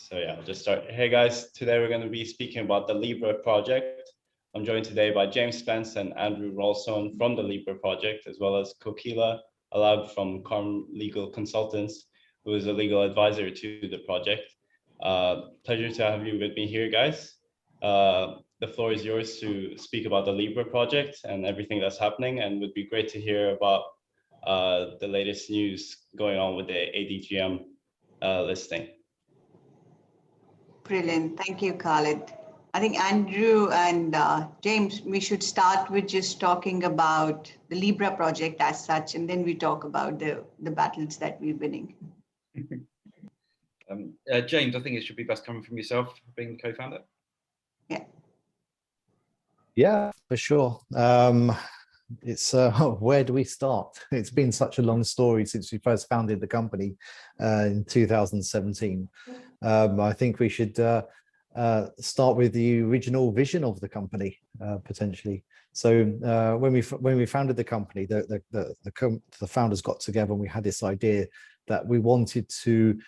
So yeah, I'll just start. Hey guys, today we're going to be speaking about the Libra Project. I'm joined today by James Spence and Andrew Ralston from the Libra Project, as well as Kokila Alab from Carm Legal Consultants, who is a legal advisor to the project. Pleasure to have you with me here, guys. The floor is yours to speak about the Libra Project and everything that's happening, and it would be great to hear about the latest news going on with the ADGM listing. Brilliant. Thank you, Khalid. I think Andrew and James, we should start with just talking about the Libra project as such, and then we talk about the battles that we're winning. James, I think it should be best coming from yourself, being the co-founder. Yeah, for sure. It's where do we start? It's been such a long story since we first founded the company in 2017. I think we should start with the original vision of the company, potentially. So when we founded the company, the founders got together and we had this idea that we wanted to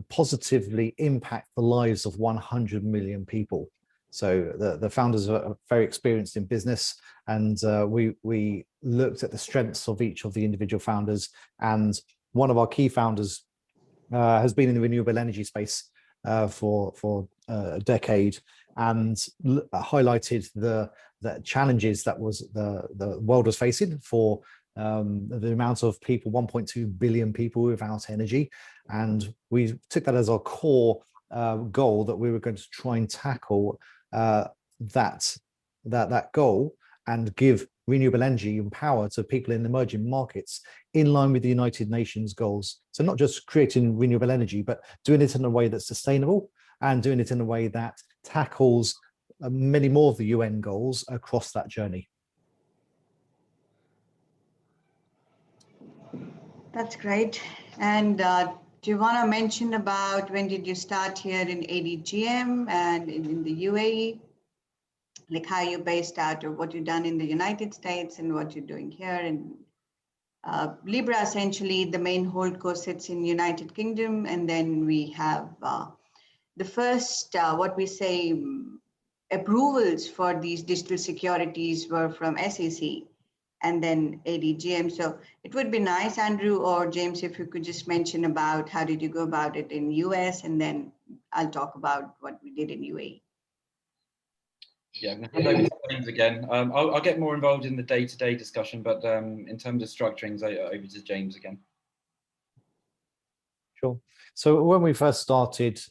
positively impact the lives of 100 million people. So the founders are very experienced in business, and we looked at the strengths of each of the individual founders. And one of our key founders has been in the renewable energy space for a decade, and highlighted the challenges that the world was facing for the amount of people, 1.2 billion people without energy. And we took that as our core goal, that we were going to try and tackle that goal and give renewable energy and power to people in emerging markets in line with the United Nations goals. So not just creating renewable energy, but doing it in a way that's sustainable and doing it in a way that tackles many more of the UN goals across that journey. That's great. And do you want to mention about when did you start here in ADGM and in the UAE? Like how you're based out, or what you've done in the United States and what you're doing here. And Libra, essentially, the main holdco sits in United Kingdom. And then we have the first, what we say, approvals for these digital securities were from SEC and then ADGM. So it would be nice, Andrew or James, if you could just mention about how did you go about it in US, and then I'll talk about what we did in UAE. Yeah, I'm going to hand over to James again. I'll get more involved in the day-to-day discussion, but in terms of structurings, over to James again. Sure. So when we first started,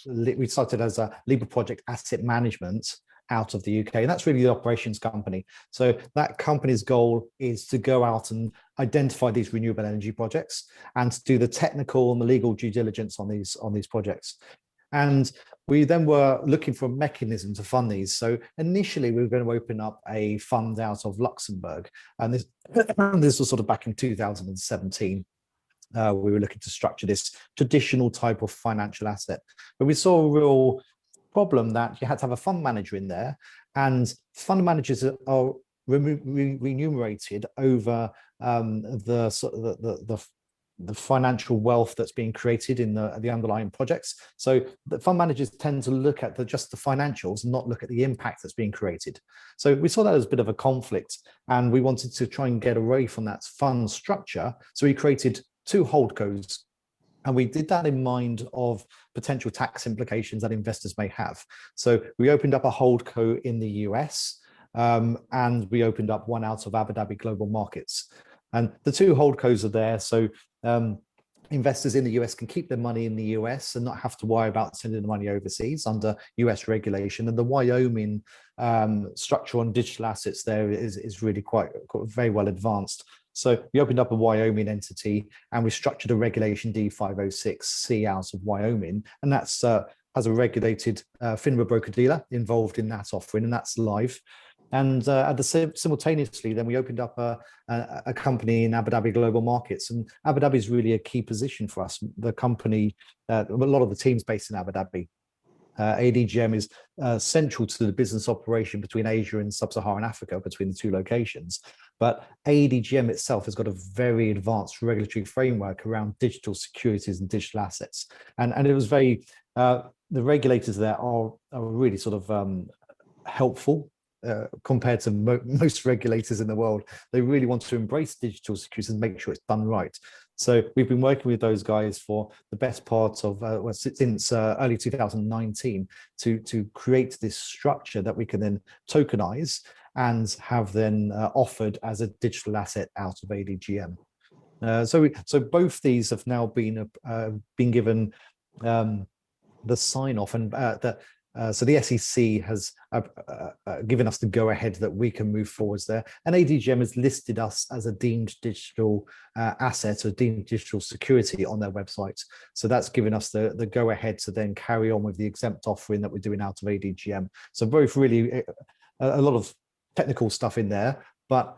we started as a Libra Project Asset Management out of the UK, and that's really the operations company. So that company's goal is to go out and identify these renewable energy projects and to do the technical and the legal due diligence on these projects. And we then were looking for a mechanism to fund these. So initially we were going to open up a fund out of Luxembourg, and this was sort of back in 2017. We were looking to structure this traditional type of financial asset, but we saw a real problem that you had to have a fund manager in there, and fund managers are remunerated over the financial wealth that's being created in the underlying projects. So the fund managers tend to look at just the financials and not look at the impact that's being created. So we saw that as a bit of a conflict, and we wanted to try and get away from that fund structure. So we created two holdcos, and we did that in mind of potential tax implications that investors may have. So we opened up a holdco in the US, and we opened up one out of Abu Dhabi Global Markets. And the two holdcos are there, so investors in the US can keep their money in the US and not have to worry about sending the money overseas under US regulation. And the Wyoming structure on digital assets there is really quite very well advanced. So we opened up a Wyoming entity, and we structured a Regulation D506C out of Wyoming, and that's has a regulated FINRA broker-dealer involved in that offering, and that's live. And simultaneously, then we opened up a company in Abu Dhabi Global Markets, and Abu Dhabi is really a key position for us. The company, a lot of the teams based in Abu Dhabi. ADGM is central to the business operation between Asia and Sub-Saharan Africa, between the two locations. But ADGM itself has got a very advanced regulatory framework around digital securities and digital assets. And it was very the regulators there are really sort of helpful compared to most regulators in the world. They really want to embrace digital securities and make sure it's done right. So we've been working with those guys for the best part of since early 2019 to create this structure that we can then tokenize and have then offered as a digital asset out of ADGM. So both these have now been given the sign off, and so the SEC has given us the go ahead that we can move forwards there, and ADGM has listed us as a deemed digital asset or deemed digital security on their website. So that's given us the go ahead to then carry on with the exempt offering that we're doing out of ADGM. So both really a lot of technical stuff in there, but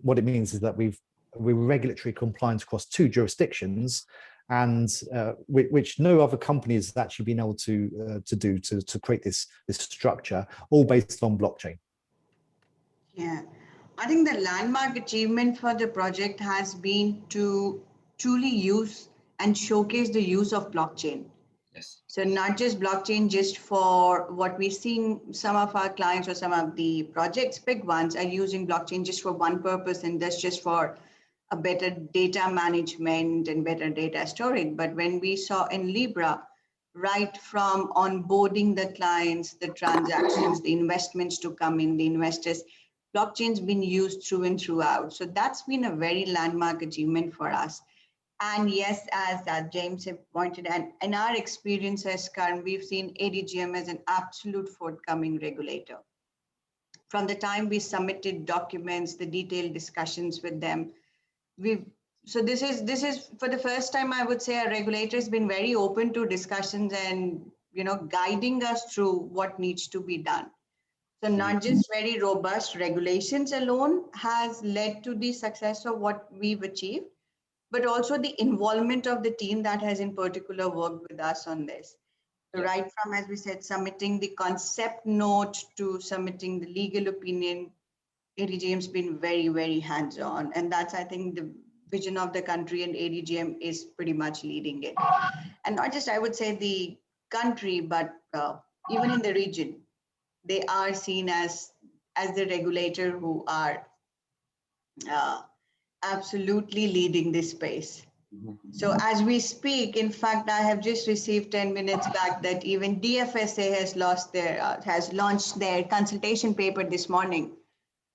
what it means is that we're regulatory compliant across 2 jurisdictions, and which no other company has actually been able to do to create this structure, all based on blockchain. Yeah, I think the landmark achievement for the project has been to truly use and showcase the use of blockchain. Yes. So not just blockchain just for what we're seeing, some of our clients or some of the projects, big ones, are using blockchain just for one purpose, and that's just for a better data management and better data storage. But when we saw in Libra, right from onboarding the clients, the transactions, the investments to come in, the investors, blockchain's been used through and throughout. So that's been a very landmark achievement for us. And yes, as James have pointed out, in our experience as Karan, we've seen ADGM as an absolute forthcoming regulator. From the time we submitted documents, the detailed discussions with them, so this is for the first time, I would say, a regulator has been very open to discussions and guiding us through what needs to be done. So not just very robust regulations alone has led to the success of what we've achieved, but also the involvement of the team that has in particular worked with us on this. So right from, as we said, submitting the concept note to submitting the legal opinion, ADGM's been very, very hands-on, and that's, I think, the vision of the country, and ADGM is pretty much leading it. And not just, I would say, the country, but even in the region, they are seen as the regulator who are absolutely leading this space. So as we speak, in fact, I have just received 10 minutes back that even DFSA has launched their consultation paper this morning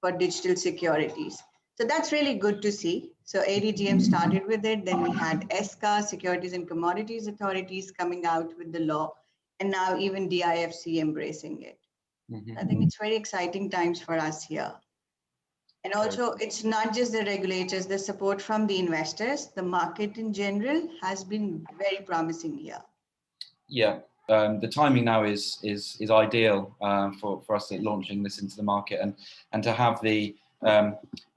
for digital securities. So that's really good to see. So ADGM started with it, then we had ESCA, Securities and Commodities Authorities, coming out with the law, and now even DIFC embracing it. I think it's very exciting times for us here. And also, it's not just the regulators, the support from the investors, the market in general has been very promising here. Yeah. The timing now is ideal for us launching this into the market, and to have the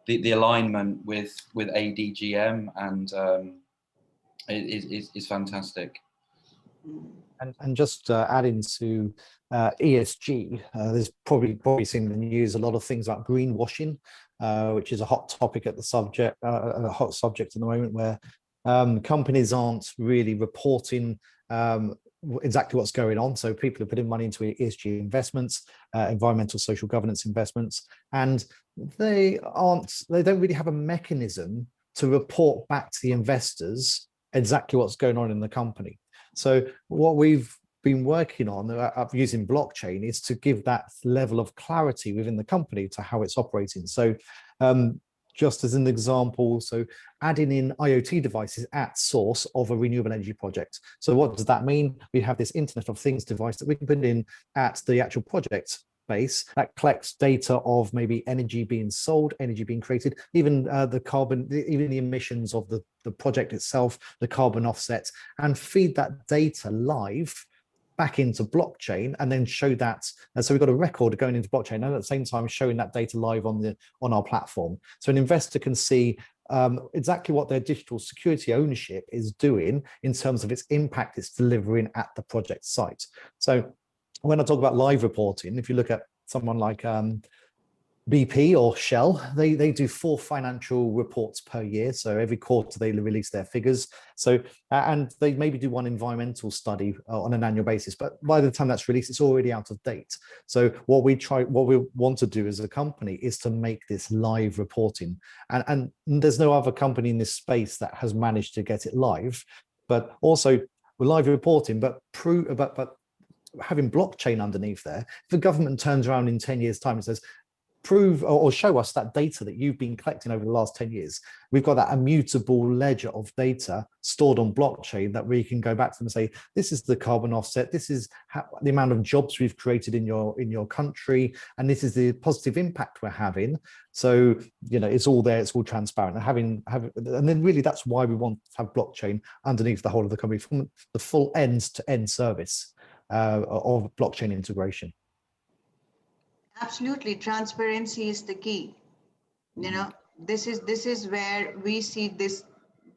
alignment with ADGM and is fantastic. And just adding to ESG, there's probably seen in the news a lot of things like greenwashing, which is a hot topic at a hot subject at the moment, where companies aren't really reporting exactly what's going on. So people are putting money into ESG investments, environmental social governance investments, and they don't really have a mechanism to report back to the investors exactly what's going on in the company. So what we've been working on using blockchain is to give that level of clarity within the company to how it's operating. So just as an example, so adding in IoT devices at source of a renewable energy project. So what does that mean? We have this Internet of Things device that we can put in at the actual project base that collects data of maybe energy being sold, energy being created, even the carbon, even the emissions of the project itself, the carbon offsets, and feed that data live back into blockchain, and then show that. So we've got a record going into blockchain, and at the same time showing that data live on our platform. So an investor can see exactly what their digital security ownership is doing in terms of its impact it's delivering at the project site. So when I talk about live reporting, if you look at someone like BP or Shell, they do 4 financial reports per year. So every quarter they release their figures. So, and they maybe do one environmental study on an annual basis, but by the time that's released, it's already out of date. So what we want to do as a company is to make this live reporting. And there's no other company in this space that has managed to get it live, but also live reporting, but having blockchain underneath there. If the government turns around in 10 years' time and says, prove or show us that data that you've been collecting over the last 10 years. We've got that immutable ledger of data stored on blockchain that we can go back to them and say, this is the carbon offset, this is the amount of jobs we've created in your country, and this is the positive impact we're having. So, you know, it's all there, it's all transparent. And then really that's why we want to have blockchain underneath the whole of the company, from the full end-to-end service of blockchain integration. Absolutely, transparency is the key. You know, this is where we see this,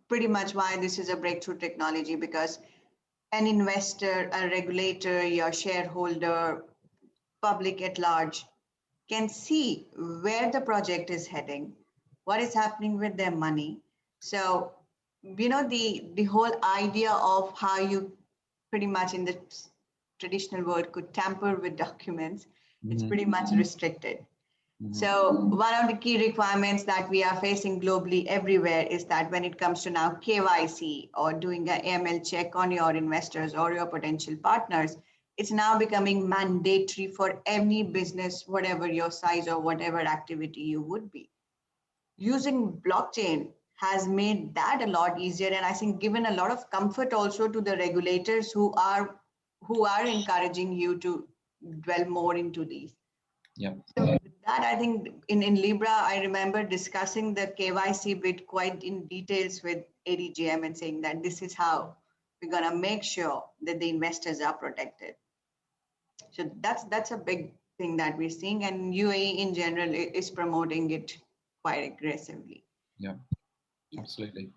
pretty much why this is a breakthrough technology, because an investor, a regulator, your shareholder, public at large can see where the project is heading, what is happening with their money. So, you know, the whole idea of how you pretty much in the traditional world could tamper with documents, it's pretty much restricted. So one of the key requirements that we are facing globally everywhere is that when it comes to now KYC or doing an AML check on your investors or your potential partners, it's now becoming mandatory for any business, whatever your size or whatever activity you would be. Using blockchain has made that a lot easier, and I think given a lot of comfort also to the regulators who are encouraging you to dwell more into these. Yeah. So with that, I think in Libra, I remember discussing the KYC bit quite in details with ADGM and saying that this is how we're going to make sure that the investors are protected. So that's a big thing that we're seeing, and UAE in general is promoting it quite aggressively. Yeah, absolutely.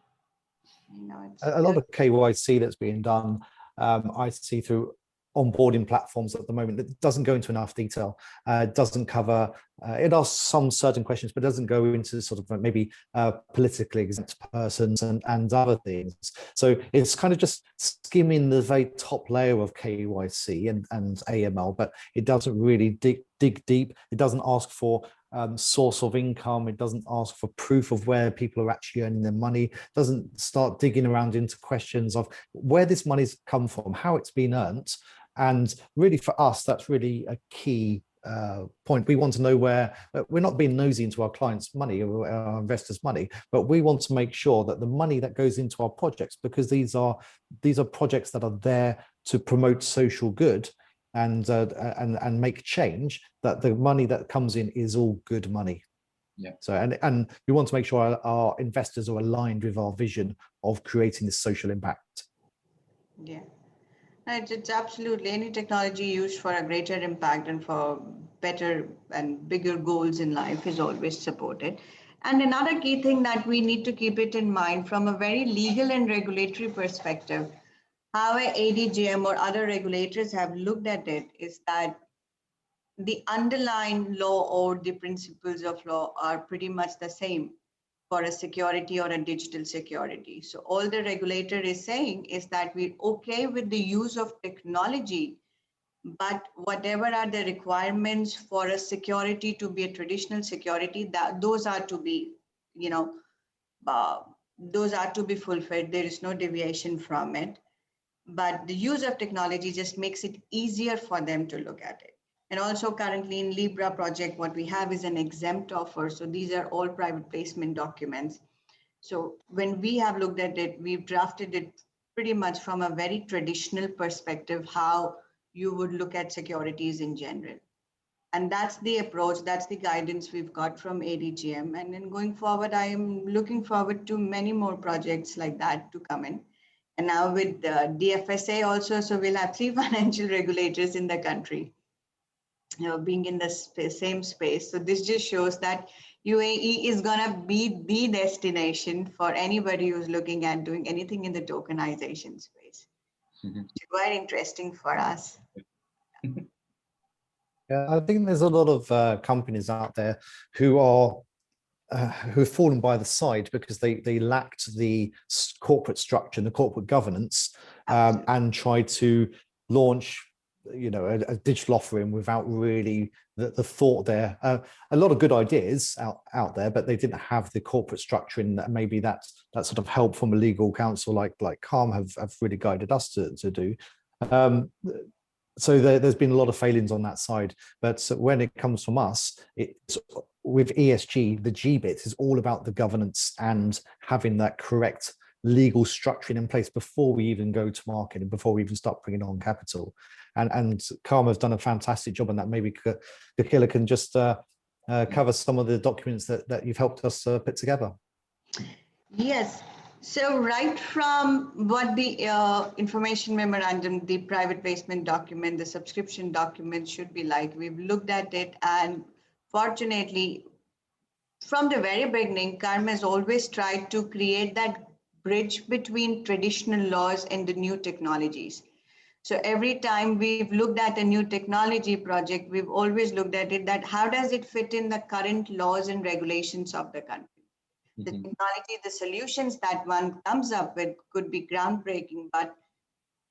You know, A lot of KYC that's being done, I see through onboarding platforms at the moment. It doesn't go into enough detail. It doesn't cover, it asks some certain questions, but doesn't go into sort of maybe politically exempt persons and other things. So it's kind of just skimming the very top layer of KYC and AML, but it doesn't really dig deep. It doesn't ask for source of income. It doesn't ask for proof of where people are actually earning their money. It doesn't start digging around into questions of where this money's come from, how it's been earned. And really for us, that's really a key point. We want to know where, we're not being nosy into our clients' money or our investors' money, but we want to make sure that the money that goes into our projects, because these are projects that are there to promote social good and make change, that the money that comes in is all good money. Yeah. So and we want to make sure our investors are aligned with our vision of creating this social impact. Yeah. It's absolutely any technology used for a greater impact and for better and bigger goals in life is always supported. And another key thing that we need to keep it in mind from a very legal and regulatory perspective, how ADGM or other regulators have looked at it is that the underlying law or the principles of law are pretty much the same for a security or a digital security. So all the regulator is saying is that we're okay with the use of technology, but whatever are the requirements for a security to be a traditional security, that those are to be, you know, those are to be fulfilled. There is no deviation from it. But the use of technology just makes it easier for them to look at it. And also currently in Libra Project, what we have is an exempt offer. So these are all private placement documents. So when we have looked at it, we've drafted it pretty much from a very traditional perspective, how you would look at securities in general. And that's the approach, that's the guidance we've got from ADGM. And then going forward, I am looking forward to many more projects like that to come in. And now with the DFSA also, so we'll have 3 financial regulators in the country, you know, being in the same space. So this just shows that UAE is gonna be the destination for anybody who's looking at doing anything in the tokenization space. It's quite interesting for us. Yeah, I think there's a lot of companies out there who are who've fallen by the side because they lacked the corporate structure and the corporate governance, and tried to launch, you know, a digital offering without really the thought there. A lot of good ideas out there, but they didn't have the corporate structure, and maybe that sort of help from a legal counsel like Calm have really guided us to do. So there's been a lot of failings on that side, but when it comes from us, it's with ESG, the G bit is all about the governance and having that correct legal structuring in place before we even go to market and before we even start bringing on capital. And Calm have done a fantastic job on that. Maybe Kokila can just cover some of the documents that you've helped us put together. Yes. So right from what the information memorandum, the private placement document, the subscription document should be like, we've looked at it, and fortunately, from the very beginning, Karma has always tried to create that bridge between traditional laws and the new technologies. So every time we've looked at a new technology project, we've always looked at it that how does it fit in the current laws and regulations of the country? The technology, the solutions that one comes up with could be groundbreaking, but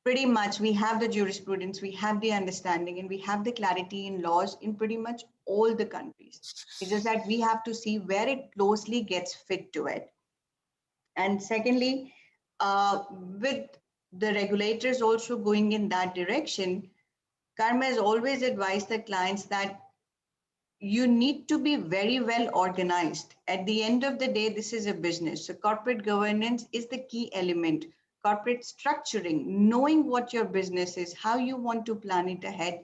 pretty much we have the jurisprudence, we have the understanding, and we have the clarity in laws in pretty much all the countries. It's just that we have to see where it closely gets fit to it. And secondly, with the regulators also going in that direction, Karma has always advised the clients that you need to be very well organized. At the end of the day, this is a business. So corporate governance is the key element. Corporate structuring, knowing what your business is, how you want to plan it ahead,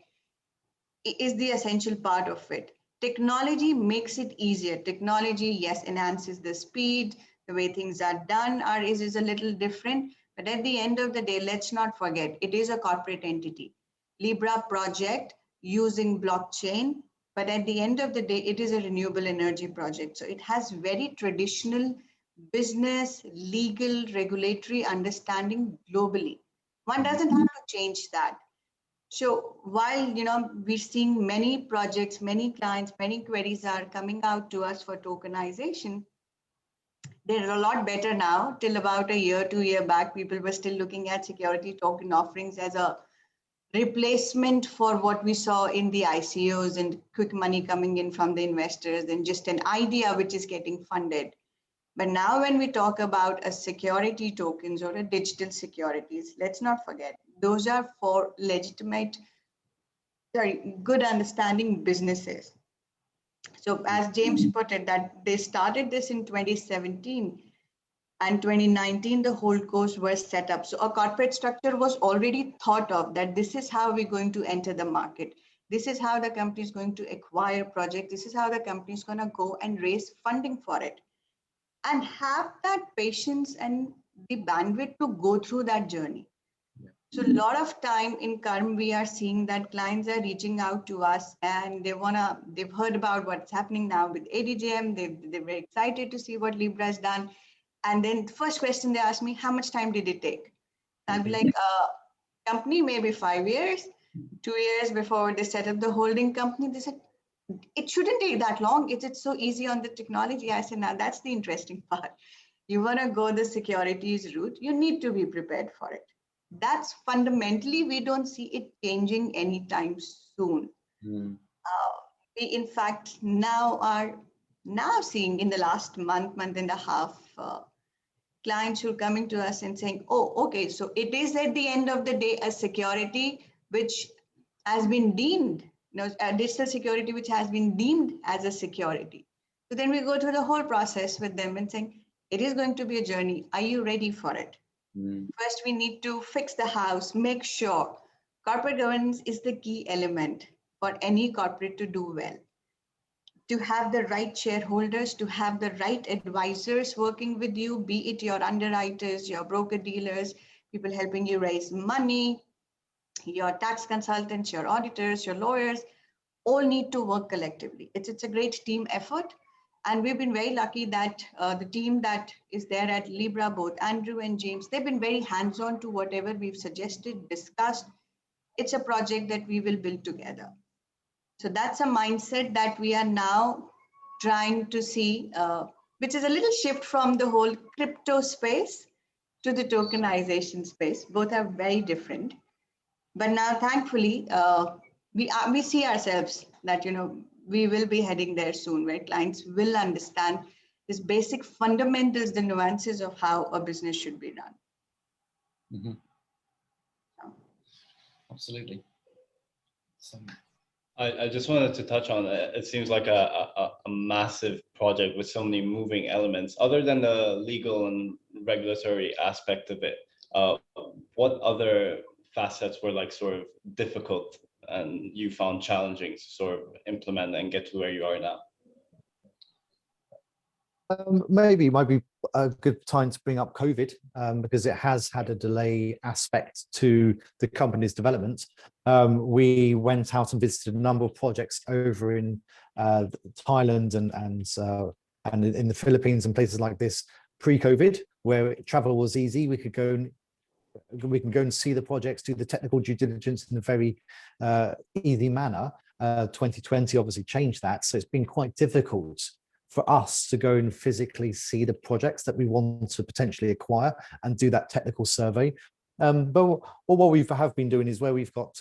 is the essential part of it. Technology makes it easier. Technology, yes, enhances the speed, the way things are done is a little different. But at the end of the day, let's not forget, it is a corporate entity. Libra Project using blockchain, but at the end of the day, it is a renewable energy project. So it has very traditional business, legal, regulatory understanding globally. One doesn't have to change that. So while, you know, we're seeing many projects, many clients, many queries are coming out to us for tokenization, they're a lot better now. Till about a year, 2 years back, people were still looking at security token offerings as a replacement for what we saw in the ICOs and quick money coming in from the investors and just an idea which is getting funded. But now when we talk about a security tokens or a digital securities, let's not forget, those are for legitimate, good understanding businesses. So as James put it, that they started this in 2017 and 2019, the whole course was set up. So a corporate structure was already thought of that this is how we're going to enter the market. This is how the company is going to acquire project. This is how the company is going to go and raise funding for it. And have that patience and the bandwidth to go through that journey. So a lot of time in Karm, we are seeing that clients are reaching out to us and they've heard about what's happening now with ADGM. They're very excited to see what Libra has done. And then the first question they ask me, how much time did it take? I'll be like, company, maybe 5 years, 2 years before they set up the holding company. They said, it shouldn't take that long. It's so easy on the technology. I said, now that's the interesting part. You want to go the securities route, you need to be prepared for it. That's fundamentally, we don't see it changing anytime soon. We, in fact, now are seeing in the last month and a half, clients who are coming to us and saying, oh, okay, so it is at the end of the day a security which has been deemed, a digital security which has been deemed as a security. So then we go through the whole process with them and saying, it is going to be a journey. Are you ready for it? First, we need to fix the house, make sure corporate governance is the key element for any corporate to do well. To have the right shareholders, to have the right advisors working with you, be it your underwriters, your broker dealers, people helping you raise money, your tax consultants, your auditors, your lawyers, all need to work collectively. It's a great team effort. And we've been very lucky that the team that is there at Libra, both Andrew and James, they've been very hands-on to whatever we've suggested, discussed. It's a project that we will build together. So that's a mindset that we are now trying to see, which is a little shift from the whole crypto space to the tokenization space. Both are very different. But now, thankfully, we see ourselves that, we will be heading there soon, where clients will understand this basic fundamentals, the nuances of how a business should be run. Mm-hmm. Absolutely. So, I just wanted to touch on it. It seems like a massive project with so many moving elements. Other than the legal and regulatory aspect of it, what other facets were like sort of difficult and you found challenging to sort of implement and get to where you are now? Maybe it might be a good time to bring up COVID, because it has had a delay aspect to the company's development. We went out and visited a number of projects over in Thailand and in the Philippines and places like this pre-COVID, where travel was easy. We can go and see the projects, do the technical due diligence in a very easy manner. 2020 obviously changed that, so it's been quite difficult for us to go and physically see the projects that we want to potentially acquire and do that technical survey. But what we have been doing is, where we've got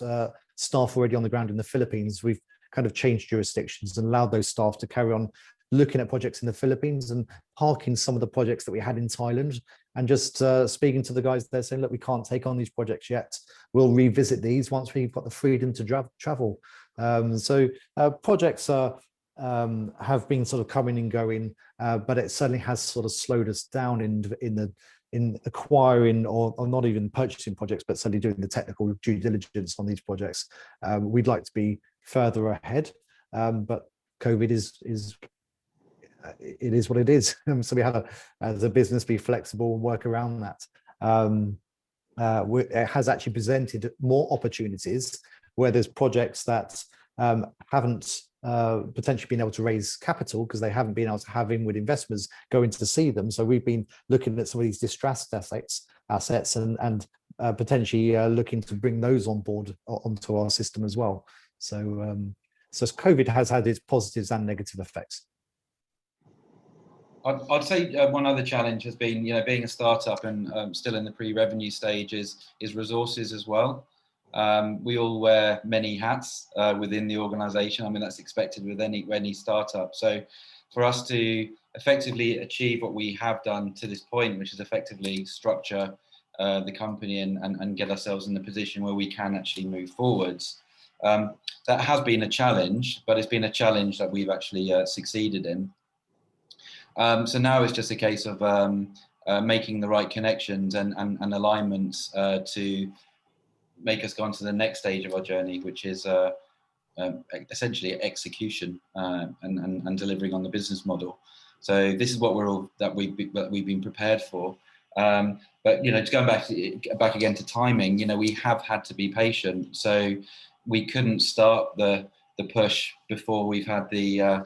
staff already on the ground in the Philippines, we've kind of changed jurisdictions and allowed those staff to carry on looking at projects in the Philippines and parking some of the projects that we had in Thailand, and just speaking to the guys there saying, look, we can't take on these projects yet. We'll revisit these once we've got the freedom to travel. So projects have been sort of coming and going, but it certainly has sort of slowed us down in acquiring or not even purchasing projects, but certainly doing the technical due diligence on these projects. We'd like to be further ahead, but COVID is what it is. So we have to, as a business, be flexible and work around that. It has actually presented more opportunities where there's projects that haven't potentially been able to raise capital because they haven't been able to have inward investors going to see them. So we've been looking at some of these distressed assets and potentially looking to bring those on board onto our system as well. So COVID has had its positives and negative effects. I'd say one other challenge has been, being a startup and still in the pre-revenue stage is resources as well. We all wear many hats within the organization. I mean, that's expected with any startup. So for us to effectively achieve what we have done to this point, which is effectively structure the company and get ourselves in the position where we can actually move forwards, that has been a challenge, but it's been a challenge that we've actually succeeded in. So now it's just a case of making the right connections and alignments to make us go on to the next stage of our journey, which is essentially execution and delivering on the business model. So this is what we've been prepared for. But to go back again to timing, we have had to be patient. So we couldn't start the push before we've had the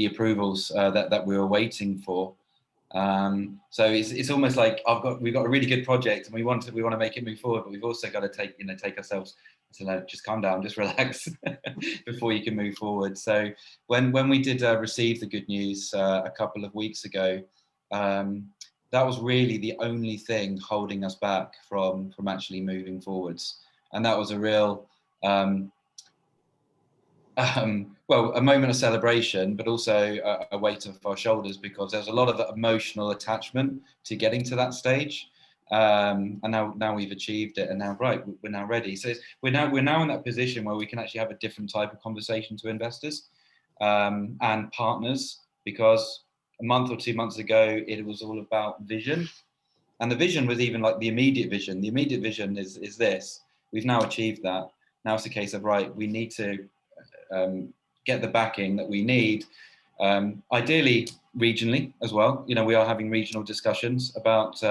approvals that we were waiting for. So it's almost like we've got a really good project and we want to make it move forward, but we've also got to take ourselves to just calm down, just relax before you can move forward. So when we did receive the good news a couple of weeks ago, that was really the only thing holding us back from actually moving forwards, and that was a real a moment of celebration, but also a weight off our shoulders, because there's a lot of emotional attachment to getting to that stage. And now we've achieved it, and now we're now ready. So we're now in that position where we can actually have a different type of conversation to investors and partners, because a month or 2 months ago it was all about vision, and the vision was even like the immediate vision. The immediate vision is this. We've now achieved that. Now it's a case of we need to get the backing that we need, ideally regionally as well. We are having regional discussions about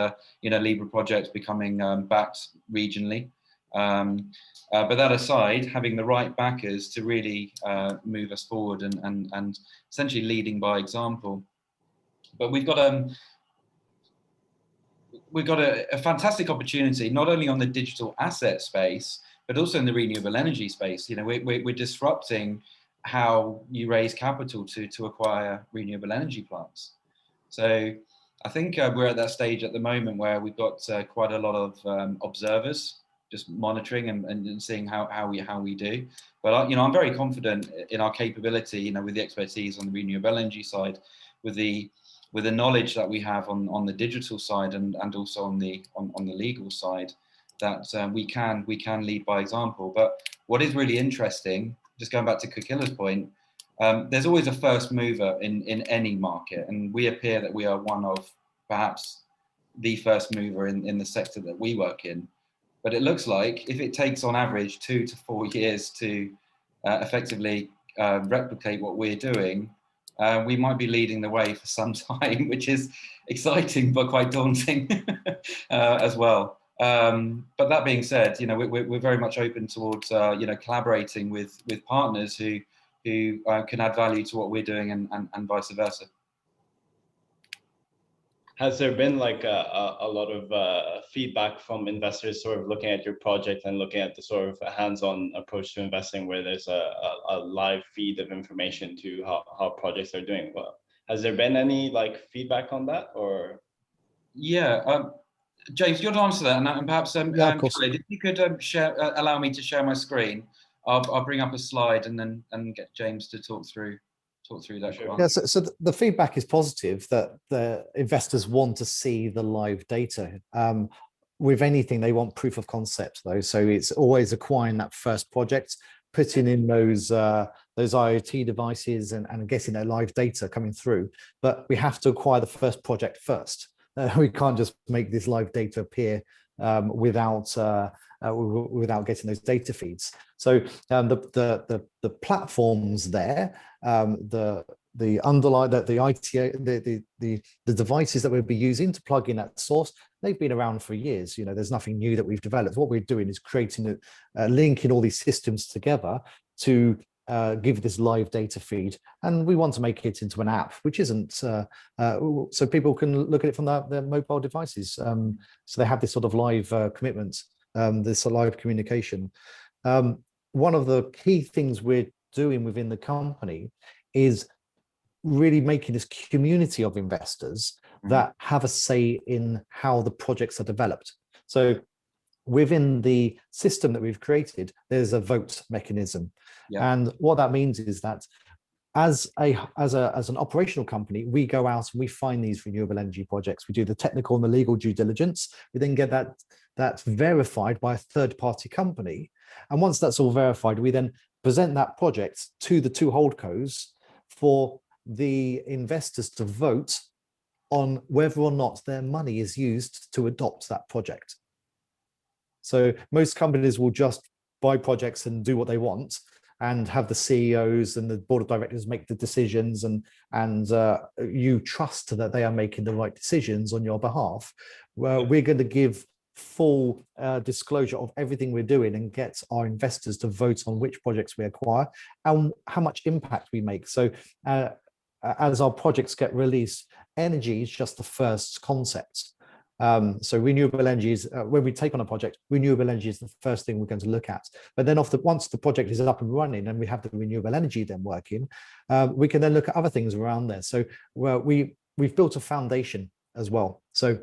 Libra Project becoming backed regionally. But that aside, having the right backers to really move us forward and essentially leading by example. But we've got a fantastic opportunity, not only on the digital asset space, but also in the renewable energy space. You know, we're disrupting how you raise capital to acquire renewable energy plants. So I think we're at that stage at the moment where we've got quite a lot of observers just monitoring and seeing how we do. But you know, I'm very confident in our capability, you know, with the expertise on the renewable energy side, with the knowledge that we have on the digital side and also on the legal side, that we can lead by example. But what is really interesting, just going back to Kokila's point, there's always a first mover in any market, and we appear that we are one of perhaps the first mover in the sector that we work in. But it looks like if it takes on average 2 to 4 years to effectively replicate what we're doing, we might be leading the way for some time, which is exciting but quite daunting as well. But that being said, you know, we're very much open towards you know, collaborating with partners who can add value to what we're doing and vice versa. Has there been like a lot of feedback from investors sort of looking at your project and looking at the sort of hands-on approach to investing, where there's a live feed of information to how projects are doing? Well, has there been any like feedback on that, or? Yeah, James, you'll answer that, and perhaps Yeah, of course. Khaled, if you could allow me to share my screen, I'll bring up a slide and get James to talk through that. Sure. Yeah, so the feedback is positive, that the investors want to see the live data. With anything, they want proof of concept though. So it's always acquiring that first project, putting in those IoT devices and getting their live data coming through. But we have to acquire the first project first. We can't just make this live data appear without getting those data feeds. So the platforms there, the underlying, the ITA, the devices that we'll be using to plug in that source, they've been around for years. You know, there's nothing new that we've developed. What we're doing is creating linking all these systems together to give this live data feed, and we want to make it into an app, which isn't so people can look at it from their mobile devices. So they have this sort of live commitment, this live communication. One of the key things we're doing within the company is really making this community of investors that have a say in how the projects are developed. So within the system that we've created, there's a vote mechanism. Yeah. And what that means is that as an operational company, we go out and we find these renewable energy projects. We do the technical and the legal due diligence. We then get that verified by a third-party company. And once that's all verified, we then present that project to the two holdcos for the investors to vote on whether or not their money is used to adopt that project. So most companies will just buy projects and do what they want, and have the CEOs and the board of directors make the decisions, and you trust that they are making the right decisions on your behalf. Well, we're going to give full disclosure of everything we're doing and get our investors to vote on which projects we acquire and how much impact we make. So as our projects get released, energy is just the first concept. So renewable energy is, when we take on a project, renewable energy is the first thing we're going to look at. But then once the project is up and running and we have the renewable energy then working, we can then look at other things around there. So we've built a foundation as well. So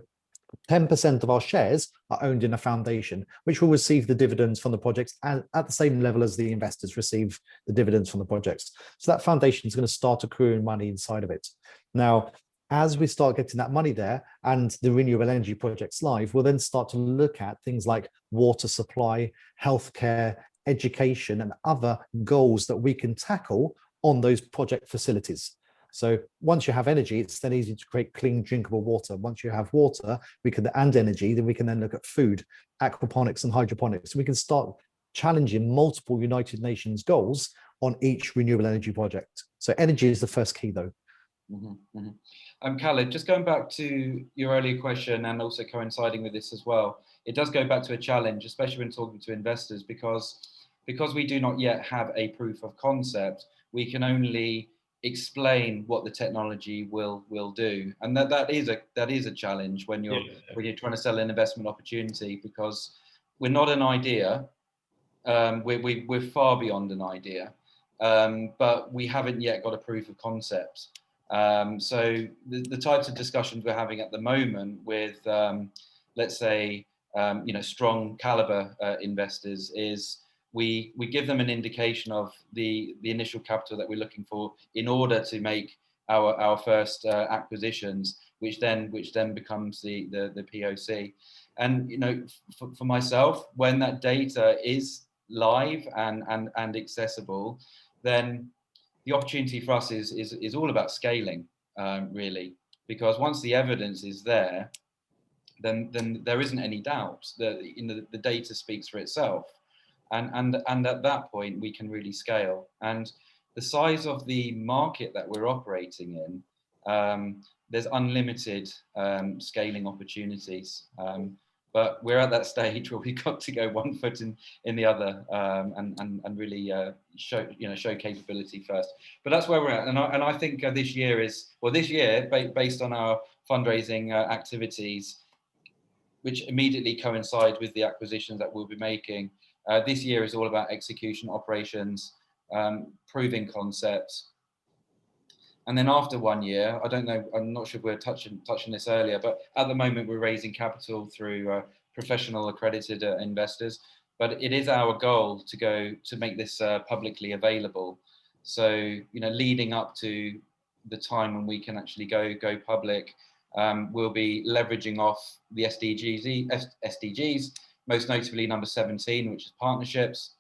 10% of our shares are owned in a foundation, which will receive the dividends from the projects at the same level as the investors receive the dividends from the projects. So that foundation is going to start accruing money inside of it. Now, as we start getting that money there and the renewable energy projects live, we'll then start to look at things like water supply, healthcare, education, and other goals that we can tackle on those project facilities. So once you have energy, it's then easy to create clean, drinkable water. Once you have water, and energy, then we can then look at food, aquaponics and hydroponics. So we can start challenging multiple United Nations goals on each renewable energy project. So energy is the first key though. Khaled, just going back to your earlier question and also coinciding with this as well, it does go back to a challenge, especially when talking to investors, because we do not yet have a proof of concept. We can only explain what the technology will do, and that is a challenge when you're trying to sell an investment opportunity, because we're not an idea, we're far beyond an idea, but we haven't yet got a proof of concept. So the types of discussions we're having at the moment with, let's say, strong caliber investors is we give them an indication of the initial capital that we're looking for in order to make our first acquisitions, which then becomes the POC. And for myself, when that data is live and accessible, then the opportunity for us is all about scaling, really, because once the evidence is there, then there isn't any doubt that the data speaks for itself, and at that point we can really scale. And the size of the market that we're operating in, there's unlimited scaling opportunities. But we're at that stage where we've got to go one foot in the other, and really show capability first. But that's where we're at, and I think this year, based on our fundraising activities, which immediately coincide with the acquisitions that we'll be making, this year is all about execution, operations, proving concepts. And then after 1 year, I don't know, I'm not sure if we're touching this earlier, but at the moment we're raising capital through professional accredited investors. But it is our goal to make this publicly available. So leading up to the time when we can actually go public, we'll be leveraging off the SDGs, most notably number 17, which is partnerships,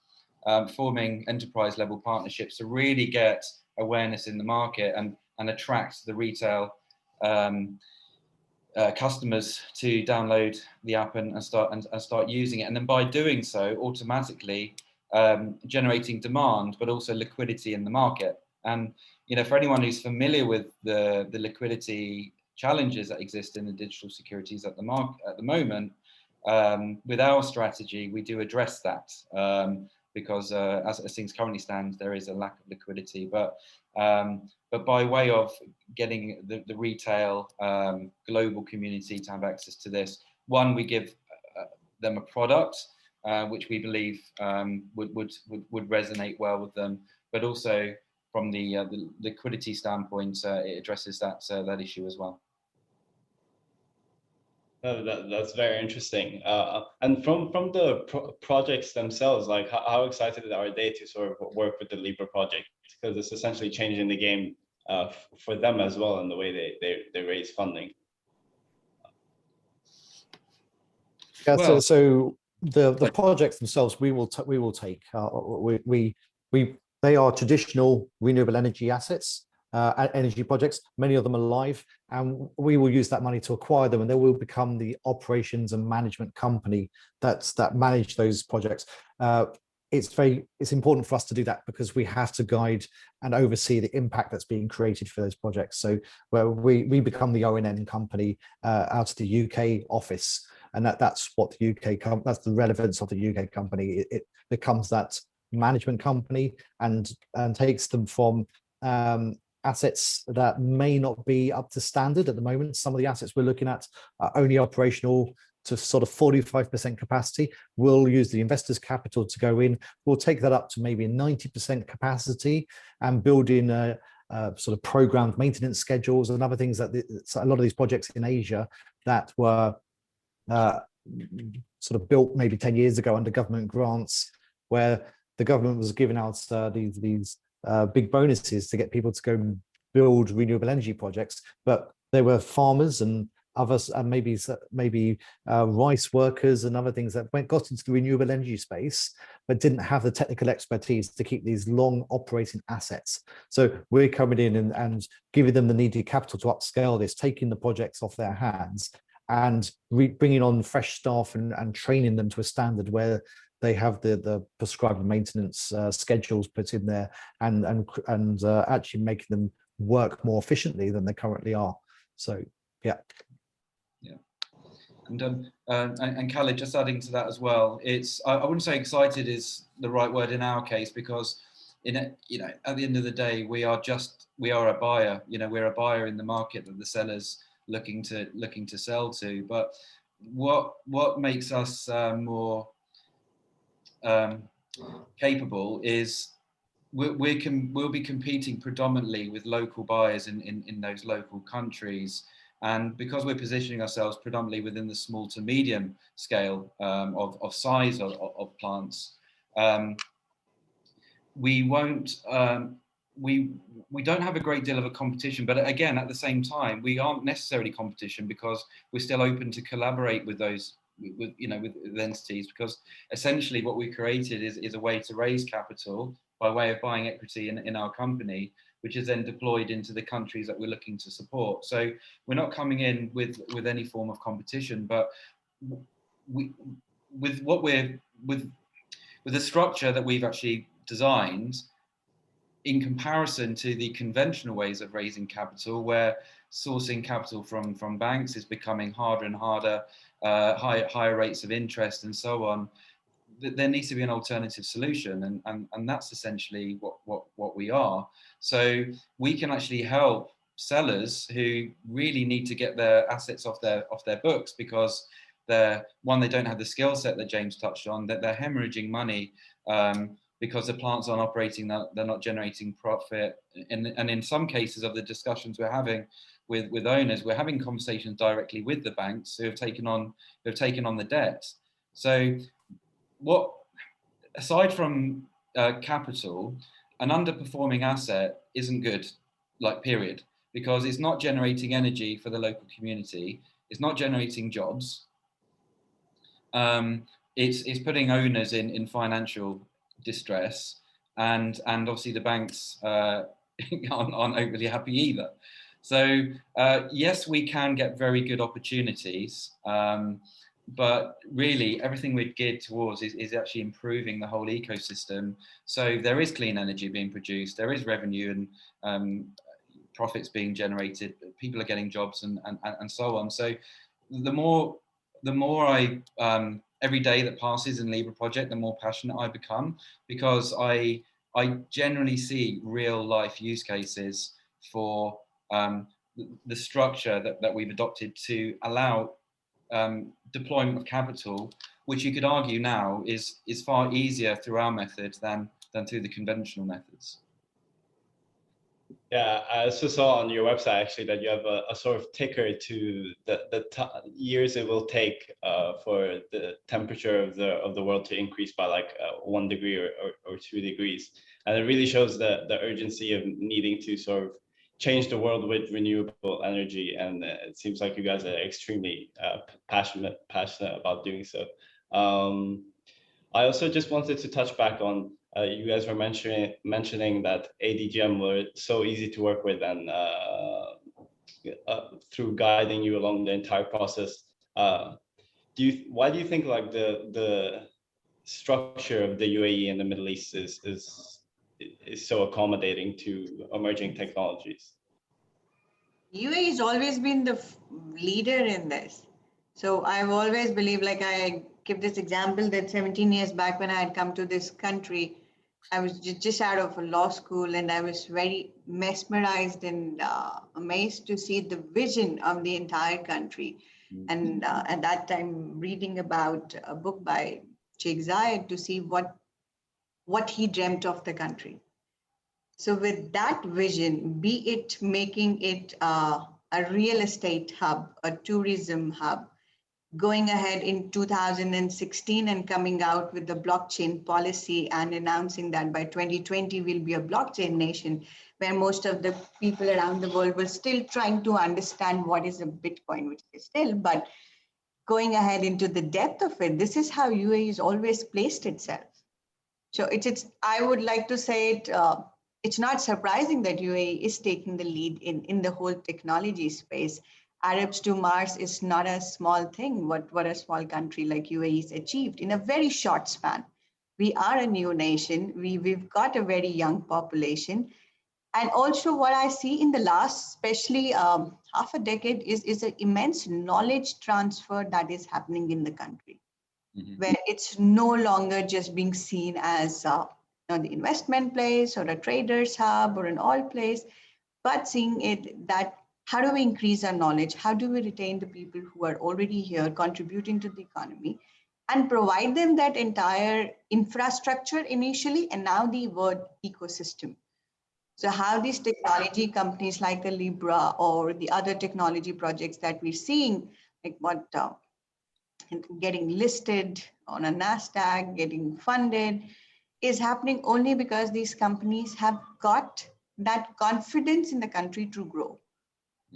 forming enterprise level partnerships to really get awareness in the market and attract the retail customers to download the app and start using it. And then by doing so, automatically generating demand, but also liquidity in the market. And for anyone who's familiar with the liquidity challenges that exist in the digital securities at the moment, with our strategy, we do address that, because as things currently stand, there is a lack of liquidity. But by way of getting the retail global community to have access to this, one, we give them a product which we believe would resonate well with them, but also from the liquidity standpoint, it addresses that issue as well. That's very interesting. And from the projects themselves, like how excited are they to sort of work with the Libra project? Because it's essentially changing the game for them as well in the way they raise funding. Yeah, well, so the projects themselves we will take. They are traditional renewable energy assets. Energy projects, many of them are live, and we will use that money to acquire them, and they will become the operations and management company that manage those projects. It's important for us to do that because we have to guide and oversee the impact that's being created for those projects. So where we become the O&M company out of the UK office, and that's what the UK that's the relevance of the UK company. It becomes that management company and takes them from assets that may not be up to standard at the moment. Some of the assets we're looking at are only operational to sort of 45% capacity. We'll use the investors' capital to go in. We'll take that up to maybe 90% capacity and build in sort of programmed maintenance schedules and other things that a lot of these projects in Asia that were sort of built maybe 10 years ago under government grants, where the government was giving out these big bonuses to get people to go and build renewable energy projects, but there were farmers and others, and maybe rice workers and other things that got into the renewable energy space, but didn't have the technical expertise to keep these long operating assets. So we're coming in and giving them the needed capital to upscale this, taking the projects off their hands and bringing on fresh staff and training them to a standard where they have the prescribed maintenance schedules put in there and actually making them work more efficiently than they currently are. So, yeah. Yeah. And Khaled, just adding to that as well, I wouldn't say excited is the right word in our case, because at the end of the day, we are a buyer. We're a buyer in the market that the seller's looking to sell to. But what makes us more capable is we'll be competing predominantly with local buyers in those local countries. And because we're positioning ourselves predominantly within the small to medium scale of size of plants, we won't, we don't have a great deal of a competition, but again, at the same time, we aren't necessarily competition because we're still open to collaborate with those, with entities, because essentially what we created is a way to raise capital by way of buying equity in our company, which is then deployed into the countries that we're looking to support. So we're not coming in with any form of competition, but with the structure that we've actually designed, in comparison to the conventional ways of raising capital, where sourcing capital from banks is becoming harder and harder, higher rates of interest and so on, there needs to be an alternative solution, and that's essentially what we are. So we can actually help sellers who really need to get their assets off their books because they don't have the skill set that James touched on, that they're hemorrhaging money because the plants aren't operating, they're not generating profit. And in some cases of the discussions we're having with owners, we're having conversations directly with the banks who have taken on the debt. So aside from capital, an underperforming asset isn't good, period, because it's not generating energy for the local community, it's not generating jobs, it's putting owners in financial distress, and obviously the banks aren't overly happy either. So yes, we can get very good opportunities, but really everything we're geared towards is actually improving the whole ecosystem. So there is clean energy being produced, there is revenue and profits being generated, people are getting jobs and so on. So the more I every day that passes in Libra Project, the more passionate I become, because I generally see real life use cases for the structure that we've adopted to allow deployment of capital, which you could argue now is far easier through our method than through the conventional methods. Yeah, I also saw on your website actually that you have a sort of ticker to the years it will take for the temperature of the world to increase by like 1 degree or 2 degrees, and it really shows the urgency of needing to sort of change the world with renewable energy, and it seems like you guys are extremely passionate about doing so. I also just wanted to touch back on you guys were mentioning that ADGM were so easy to work with and through guiding you along the entire process. Why do you think like the structure of the UAE and the Middle East is so accommodating to emerging technologies? UAE has always been the leader in this. So I've always believed, like I give this example that 17 years back when I had come to this country, I was just out of a law school, and I was very mesmerized and amazed to see the vision of the entire country. And at that time, reading about a book by Sheikh Zayed to see what he dreamt of the country. So with that vision, be it making it a real estate hub, a tourism hub, going ahead in 2016 and coming out with the blockchain policy and announcing that by 2020 we'll be a blockchain nation, where most of the people around the world were still trying to understand what is a Bitcoin, which is still, but going ahead into the depth of it, this is how UAE has always placed itself. So I would like to say it's not surprising that UAE is taking the lead in the whole technology space. Arabs to Mars is not a small thing, what a small country like UAE has achieved in a very short span. We are a new nation. We've got a very young population. And also what I see in the last, especially half a decade, is an immense knowledge transfer that is happening in the country, where it's no longer just being seen as the investment place or a trader's hub or an oil place, but seeing it that how do we increase our knowledge? How do we retain the people who are already here contributing to the economy? and provide them that entire infrastructure initially, and now the word ecosystem. So how these technology companies like the Libra or the other technology projects that we're seeing, like what getting listed on a NASDAQ, getting funded, is happening only because these companies have got that confidence in the country to grow.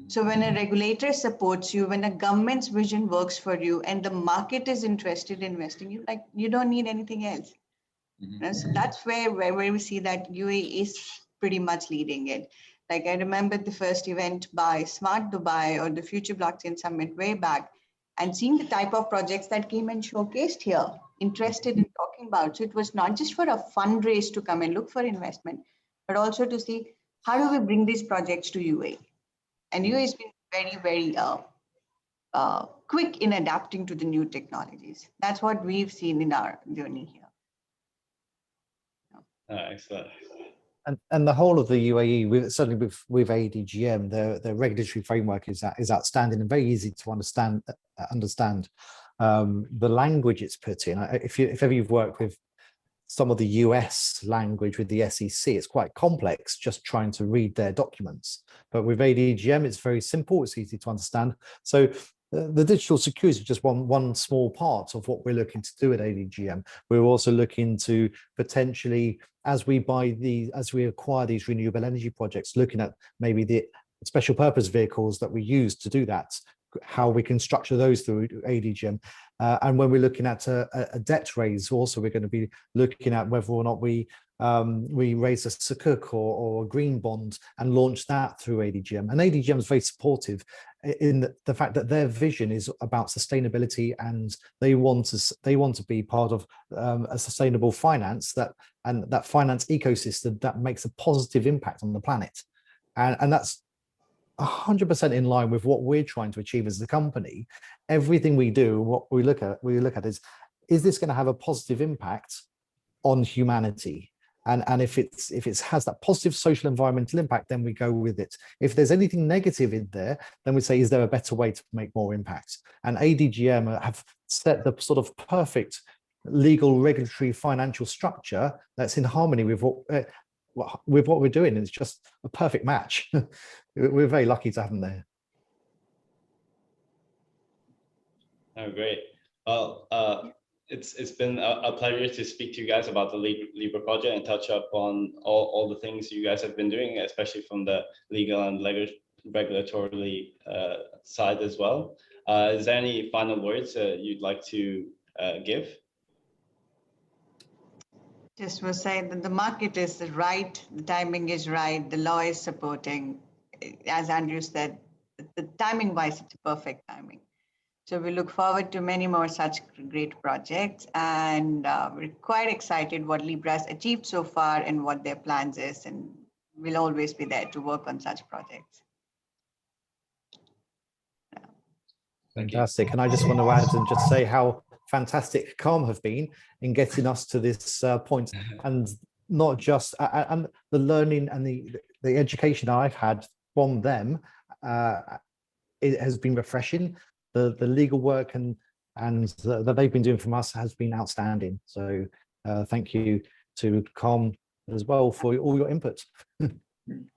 So when a regulator supports you, when a government's vision works for you, and the market is interested in investing you, like you don't need anything else. So that's where we see that UAE is pretty much leading it. Like I remember the first event by Smart Dubai or the Future Blockchain Summit way back, and seeing the type of projects that came and showcased here, interested in talking about. So it was not just for a fundraise to come and look for investment, but also to see how do we bring these projects to UAE. And UAE has been very, very quick in adapting to the new technologies. That's what we've seen in our journey here. Excellent. And the whole of the UAE, certainly with ADGM, their regulatory framework is outstanding and very easy to understand. The language it's put in. If ever you've worked with some of the US language with the SEC, it's quite complex just trying to read their documents. But with ADGM, it's very simple, it's easy to understand. So the digital securities is just one small part of what we're looking to do at ADGM. We're also looking to potentially, as we acquire these renewable energy projects, looking at maybe the special purpose vehicles that we use to do that, how we can structure those through ADGM. And when we're looking at a debt raise, also we're going to be looking at whether or not we raise a sukuk or a green bond and launch that through ADGM. And ADGM is very supportive in the fact that their vision is about sustainability, and they want to be part of a sustainable finance and that finance ecosystem that makes a positive impact on the planet. And that's 100% in line with what we're trying to achieve as a company. Everything we do, what we look at is this going to have a positive impact on humanity? And if it has that positive social environmental impact, then we go with it. If there's anything negative in there, then we say, is there a better way to make more impact? And ADGM have set the sort of perfect legal, regulatory, financial structure that's in harmony with what we're doing. It's just a perfect match. We're very lucky to have them there. Oh, great. Well, it's been a pleasure to speak to you guys about the Libra project and touch up on all the things you guys have been doing, especially from the legal and regulatory side as well. Is there any final words you'd like to give? Just will say that the market is right, the timing is right, the law is supporting. As Andrew said, the timing wise, it's a perfect timing. So we look forward to many more such great projects, and we're quite excited what Libra has achieved so far and what their plans is, and we'll always be there to work on such projects. Fantastic. And I just want to add and just say how fantastic CALM have been in getting us to this point, and not just and the learning and the education I've had from them, it has been refreshing. The legal work and that they've been doing from us has been outstanding. So thank you to CALM as well for all your input.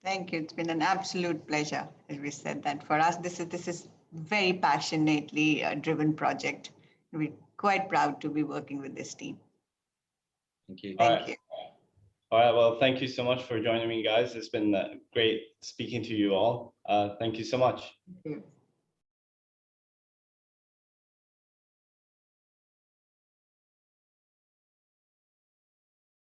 Thank you. It's been an absolute pleasure. As we said that for us, this is very passionately driven project. We're quite proud to be working with this team. Thank you. Thank you. All right. Well, thank you so much for joining me, guys. It's been great speaking to you all. Thank you so much. Thank you.